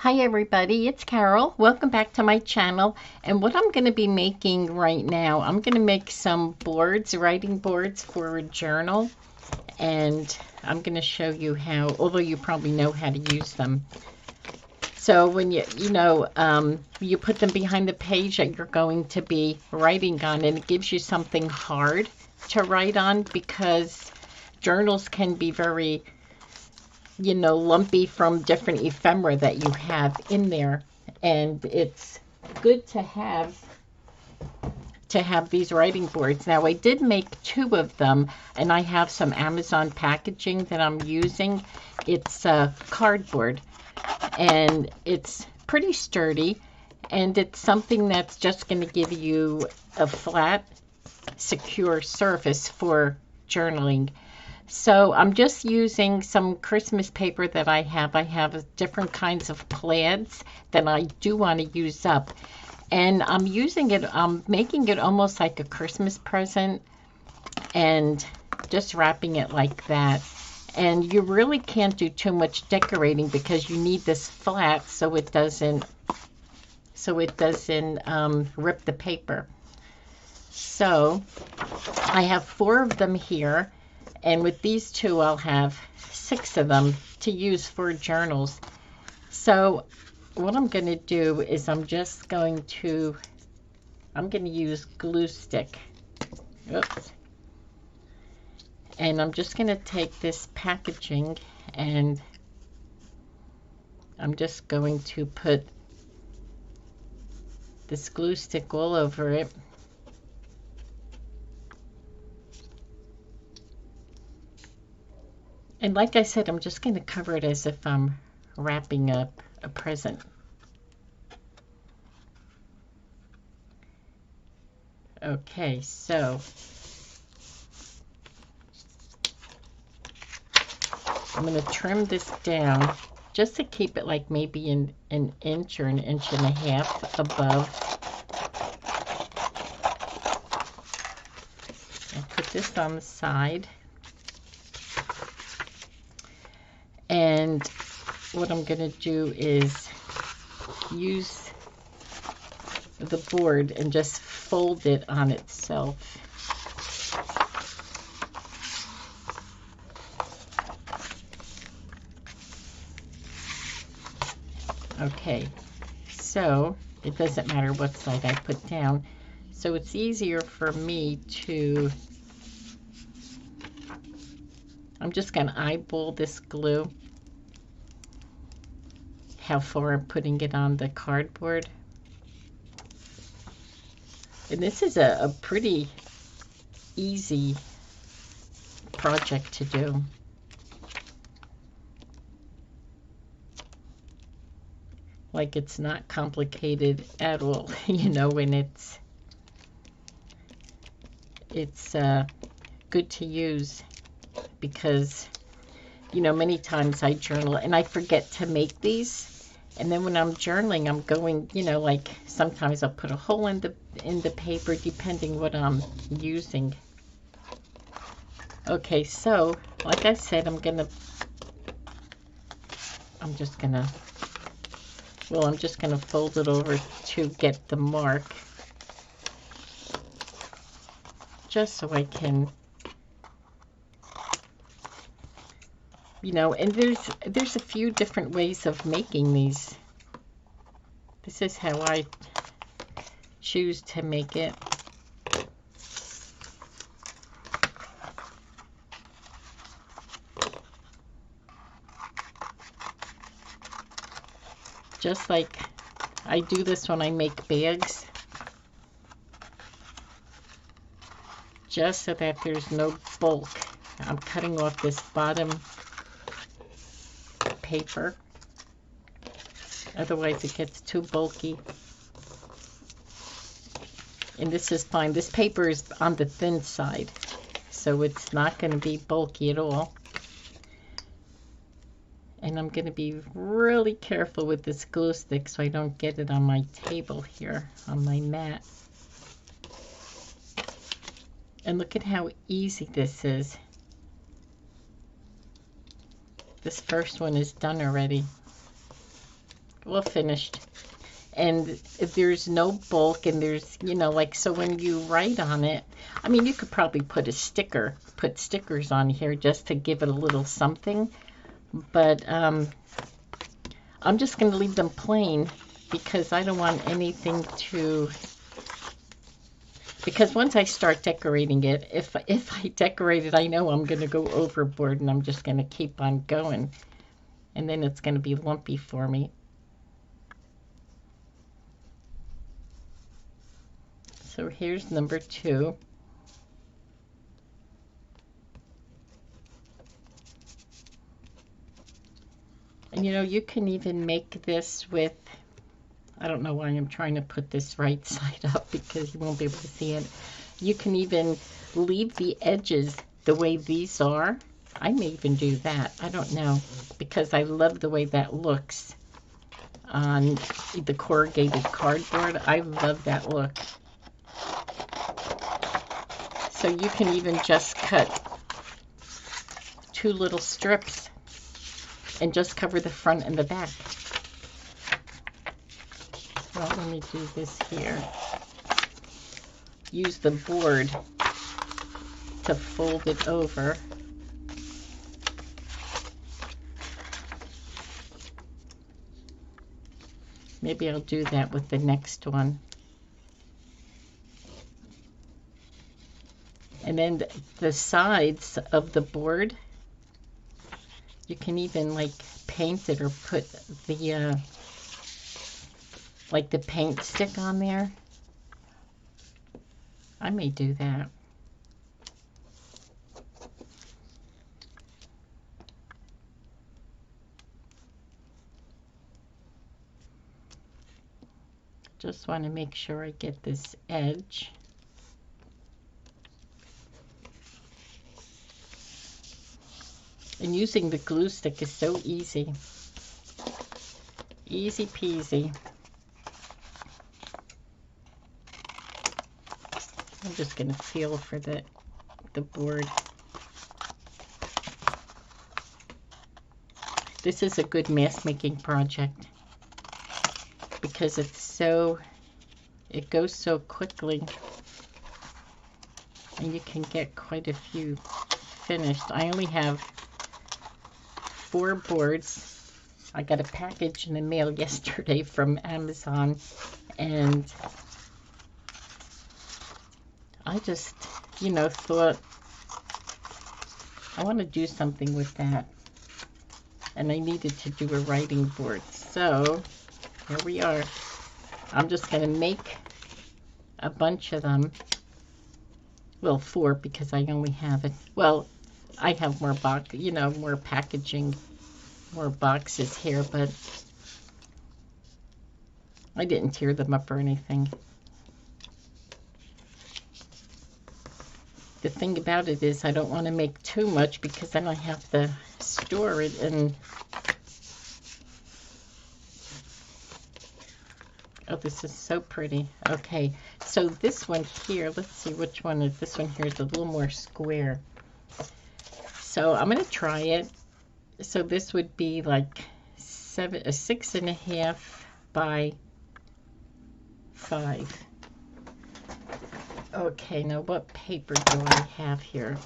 Hi everybody, it's Carol. Welcome back to my channel. And what I'm going to be making right now, I'm going to make some boards, writing boards for a journal. And I'm going to show you how, although you probably know how to use them. So when you put them behind the page that you're going to be writing on, and it gives you something hard to write on because journals can be very lumpy from different ephemera that you have in there. And it's good to have these writing boards. Now, I did make two of them, and I have some Amazon packaging that I'm using. It's cardboard, and it's pretty sturdy, and it's something that's just going to give you a flat, secure surface for journaling. So I'm just using some Christmas paper that I have. I have different kinds of plaids that I do want to use up. And I'm using it, I'm making it almost like a Christmas present and just wrapping it like that. And you really can't do too much decorating because you need this flat so it doesn't rip the paper. So I have 4 of them here. And with these two, I'll have 6 of them to use for journals. So what I'm going to do is I'm going to use glue stick. Oops. And I'm just going to take this packaging and I'm just going to put this glue stick all over it. And like I said, I'm just going to cover it as if I'm wrapping up a present. Okay, so I'm going to trim this down just to keep it like maybe an inch or an inch and a half above. I'll put this on the side. And what I'm going to do is use the board and just fold it on itself. Okay, so it doesn't matter what side I put down. So it's easier for me to, I'm just going to eyeball this glue, how far I'm putting it on the cardboard. And this is a pretty easy project to do. Like, it's not complicated at all, when it's good to use because, many times I journal and I forget to make these. And then when I'm journaling, I'm going, like sometimes I'll put a hole in the paper depending what I'm using. Okay, so like I said, I'm just gonna fold it over to get the mark, just so I can, and there's a few different ways of making these. This is how I choose to make it. Just like I do this when I make bags, just so that there's no bulk. I'm cutting off this bottom paper, otherwise it gets too bulky. And this is fine. This paper is on the thin side, so it's not going to be bulky at all. And I'm going to be really careful with this glue stick so I don't get it on my table here, on my mat. And look at how easy this is. This first one is done already. well finished. And there's no bulk, and there's, you know, like, so when you write on it, I mean, you could probably put stickers on here just to give it a little something, but I'm just going to leave them plain because I don't want anything to, because once I start decorating it, if I decorate it, I know I'm going to go overboard, and I'm just going to keep on going, and then it's going to be lumpy for me. So here's number 2. And you know, you can even make this with, I don't know why I'm trying to put this right side up because you won't be able to see it. You can even leave the edges the way these are. I may even do that. I don't know, because I love the way that looks on the corrugated cardboard. I love that look. So you can even just cut 2 little strips and just cover the front and the back. Well, let me do this here. Use the board to fold it over. Maybe I'll do that with the next one. And then the sides of the board, you can even like paint it or put the like the paint stick on there. I may do that. Just want to make sure I get this edge. And using the glue stick is so easy. Easy peasy. I'm just going to feel for the board. This is a good mask making project because it goes so quickly, and you can get quite a few finished. I only have 4 boards. I got a package in the mail yesterday from Amazon, and I just, you know, thought I want to do something with that, and I needed to do a writing board. So here we are. I'm just going to make a bunch of them. Well, 4 because I only have it. Well, I have more more packaging, more boxes here, but I didn't tear them up or anything. The thing about it is I don't want to make too much because then I have to store it, and oh, this is so pretty. Okay, so this one here, let's see which one is this one here is a little more square. So I'm going to try it. So this would be like 6.5 by 5. Okay, now what paper do I have here?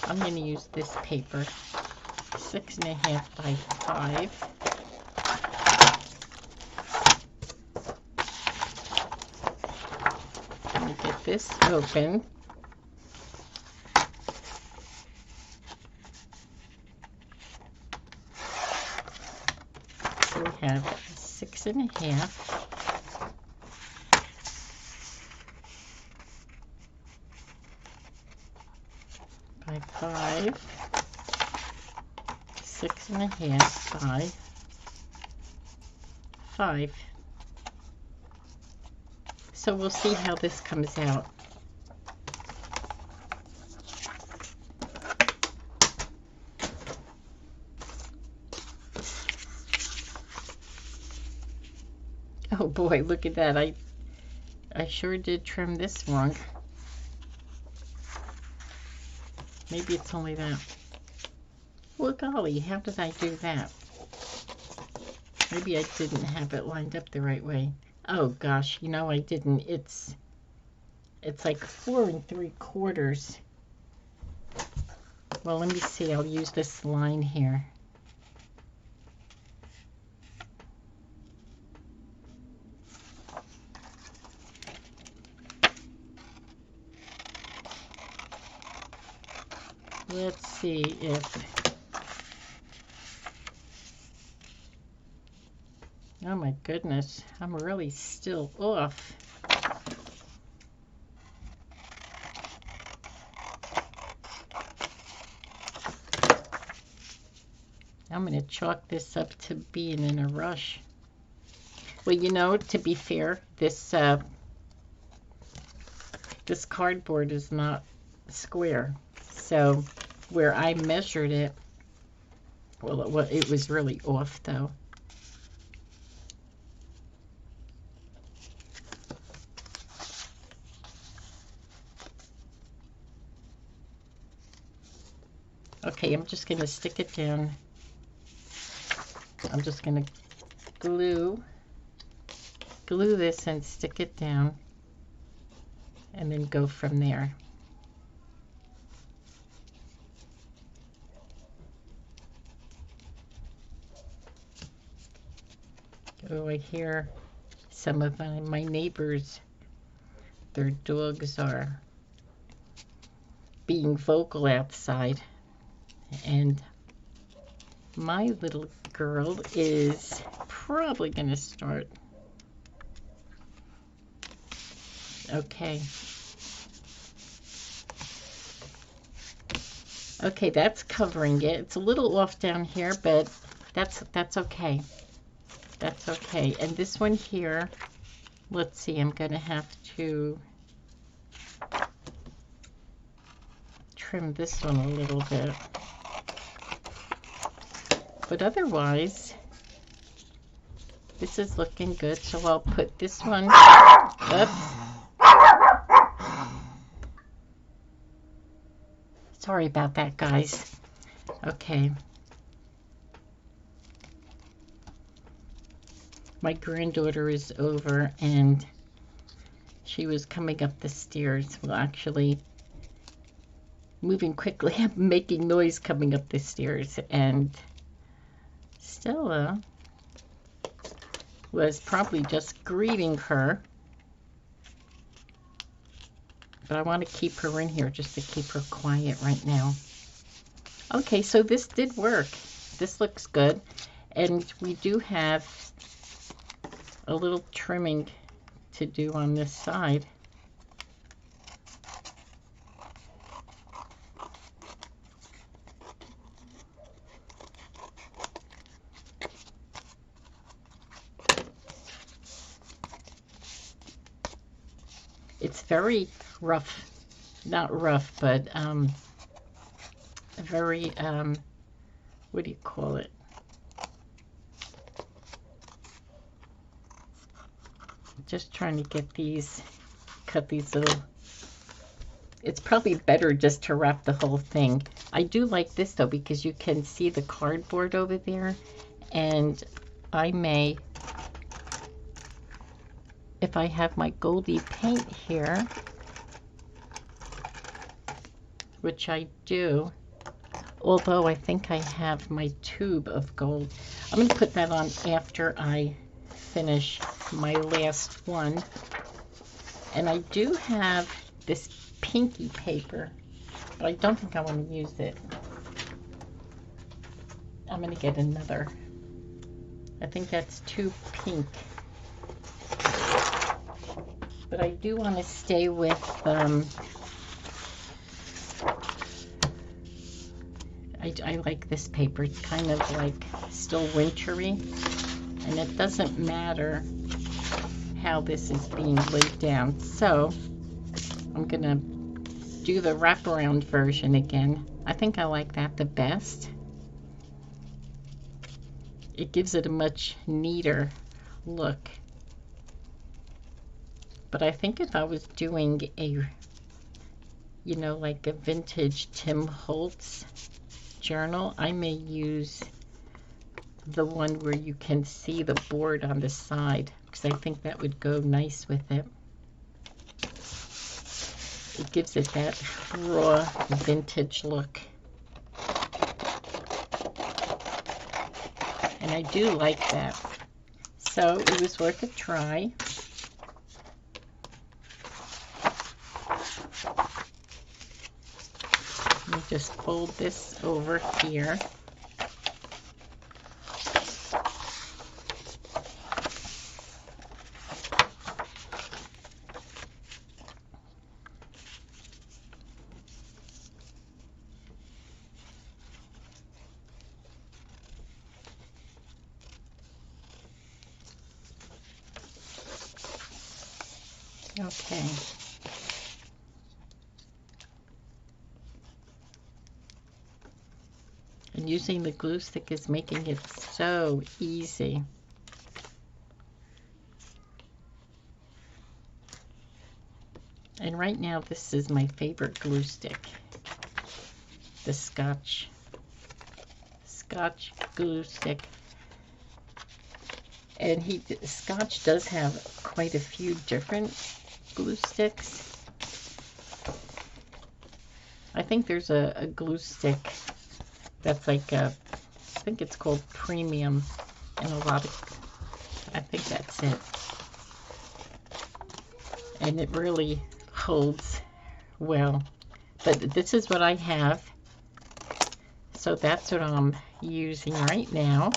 I'm going to use this paper. 6.5 by 5. Let me get this open. So we have 6.5 by 5, 6.5 by 5. So we'll see how this comes out. Oh boy, look at that. I sure did trim this wrong. Maybe it's only that. Well, golly, how did I do that? Maybe I didn't have it lined up the right way. Oh gosh, you know I didn't. It's like 4 3/4. Well, let me see. I'll use this line here. Let's see if... Oh my goodness, I'm really still off. I'm going to chalk this up to being in a rush. Well, you know, to be fair, this cardboard is not square. So where I measured it, well, it was really off though. Okay, I'm just going to stick it down. I'm just going to glue this and stick it down, and then go from there. Oh, I hear some of my neighbors, their dogs are being vocal outside, and my little girl is probably going to start. Okay. Okay, that's covering it. It's a little off down here, but that's okay. That's okay. And this one here, let's see, I'm going to have to trim this one a little bit. But otherwise, this is looking good. So I'll put this one up. Sorry about that, guys. Okay. My granddaughter is over, and she was coming up the stairs. Well, actually, moving quickly, making noise coming up the stairs, and Stella was probably just greeting her. But I want to keep her in here just to keep her quiet right now. Okay, so this did work. This looks good. And we do have a little trimming to do on this side. It's very rough, not rough, but very, what do you call it? Just trying to get these, cut these little, it's probably better just to wrap the whole thing. I do like this though, because you can see the cardboard over there, and I may, if I have my Goldie paint here, which I do, although I think I have my tube of gold. I'm going to put that on after I finish my last one. And I do have this pinky paper, but I don't think I want to use it. I'm going to get another. I think that's too pink. But I do want to stay with I like this paper. It's kind of like still wintry, and it doesn't matter how this is being laid down. So I'm gonna do the wraparound version again. I think I like that the best. It gives it a much neater look. But I think if I was doing a, you know, like a vintage Tim Holtz journal, I may use the one where you can see the board on the side, because I think that would go nice with it. It gives it that raw vintage look. And I do like that. So it was worth a try. Let me just fold this over here. Okay. And using the glue stick is making it so easy. And right now this is my favorite glue stick. The Scotch glue stick. And Scotch does have quite a few different glue sticks. I think there's a glue stick that's like I think it's called Premium, and I think that's it. And it really holds well. But this is what I have. So that's what I'm using right now.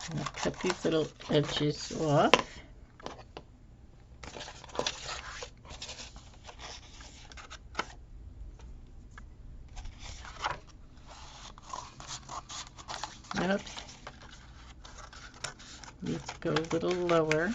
I'm going to cut these little edges off. Oops. Needs to go a little lower.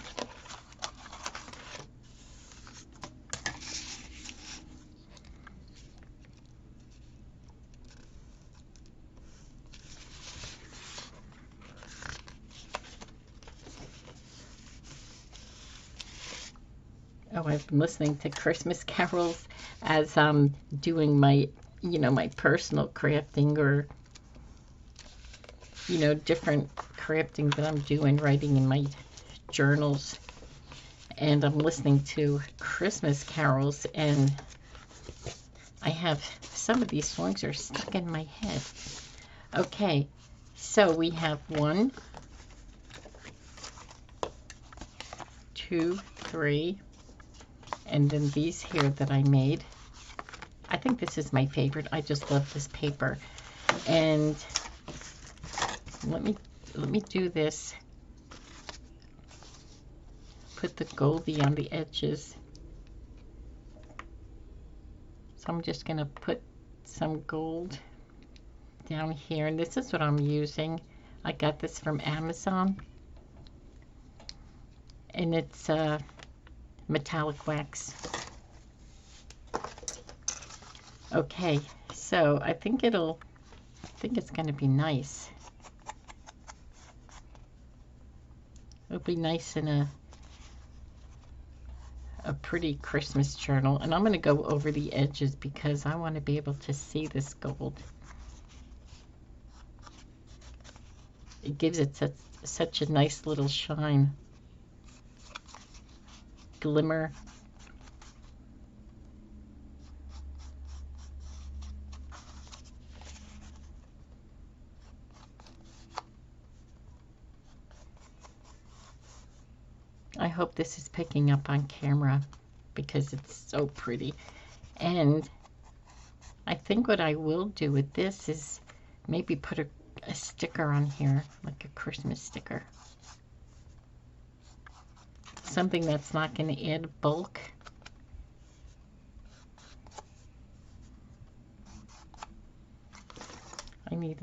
Oh, I've been listening to Christmas carols as I'm doing my, my personal crafting, or, different crafting that I'm doing, writing in my journals. And I'm listening to Christmas carols, and I have some of these songs are stuck in my head. Okay, so we have 1, 2, 3. And then these here that I made. I think this is my favorite. I just love this paper. And let me do this. Put the Goldie on the edges. So I'm just going to put some gold down here. And this is what I'm using. I got this from Amazon. And it's metallic wax. Okay, so I think it's going to be nice. It'll be nice in a pretty Christmas journal. And I'm going to go over the edges because I want to be able to see this gold. It gives it such a nice little shine. Glimmer. I hope this is picking up on camera because it's so pretty. And I think what I will do with this is maybe put a sticker on here, like a Christmas sticker. Something that's not going to add bulk. I need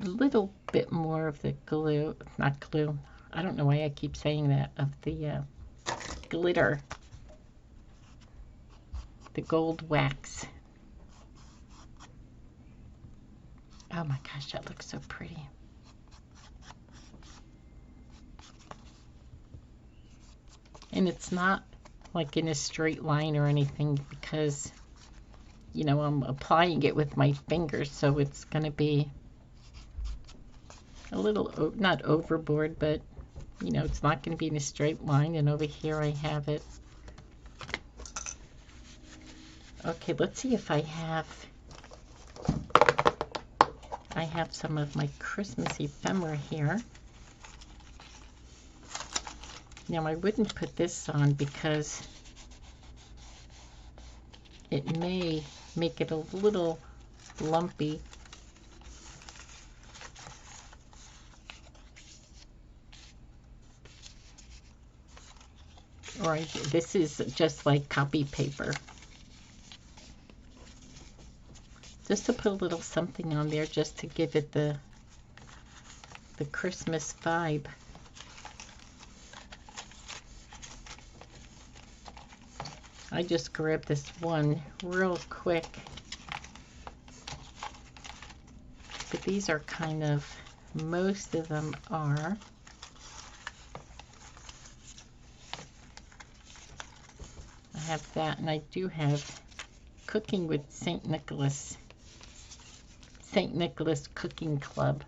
a little bit more of the glue, not glue. I don't know why I keep saying that, of the glitter. The gold wax. Oh my gosh, that looks so pretty. And it's not like in a straight line or anything because, you know, I'm applying it with my fingers, so it's going to be a little, not overboard, but, you know, it's not going to be in a straight line. And over here I have it. Okay, let's see if I have some of my Christmas ephemera here. Now I wouldn't put this on because it may make it a little lumpy. Or this is just like copy paper. Just to put a little something on there just to give it the Christmas vibe. I just grabbed this one real quick. But these are kind of, most of them are. I have that, and I do have Cooking with St. Nicholas. St. Nicholas Cooking Club.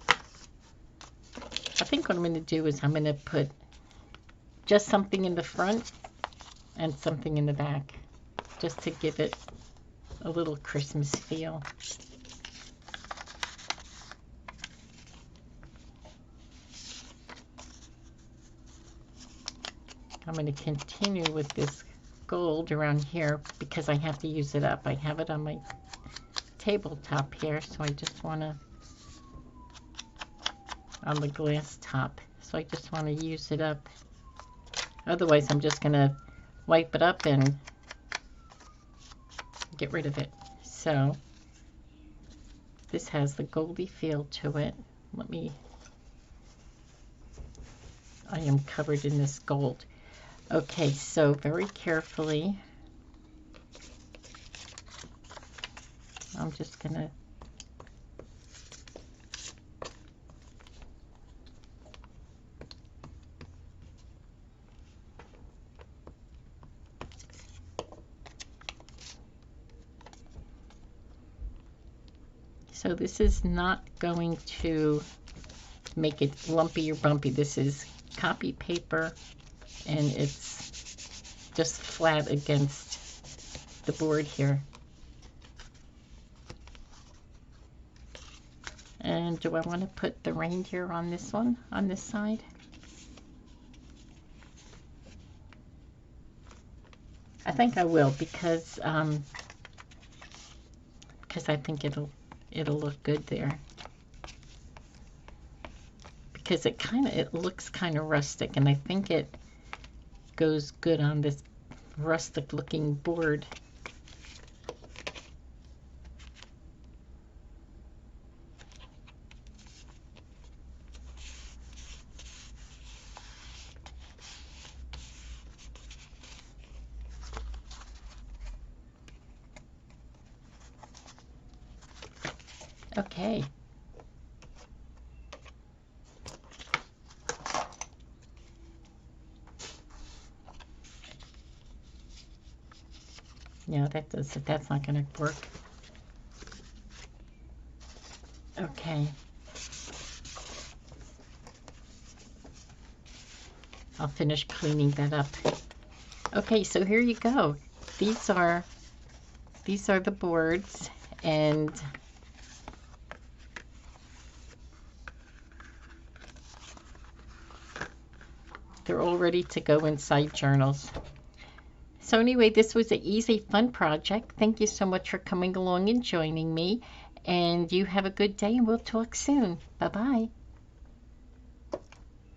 I think what I'm going to do is I'm going to put just something in the front and something in the back, just to give it a little Christmas feel. I'm going to continue with this gold around here because I have to use it up. I have it on my tabletop here, so I just want to, on the glass top, so I just want to use it up. Otherwise I'm just going to wipe it up and get rid of it. So this has the goldy feel to it. I am covered in this gold. Okay, so very carefully I'm just gonna so this is not going to make it lumpy or bumpy. This is copy paper and it's just flat against the board here. And do I want to put the reindeer on this one, on this side? I think I will because I think it'll look good there. Because it looks kind of rustic, and I think it goes good on this rustic looking board. Okay. Yeah, that's not going to work. Okay. I'll finish cleaning that up. Okay, so here you go. These are the boards, and they're all ready to go inside journals. So anyway, this was an easy, fun project. Thank you so much for coming along and joining me. And you have a good day, and we'll talk soon. Bye-bye.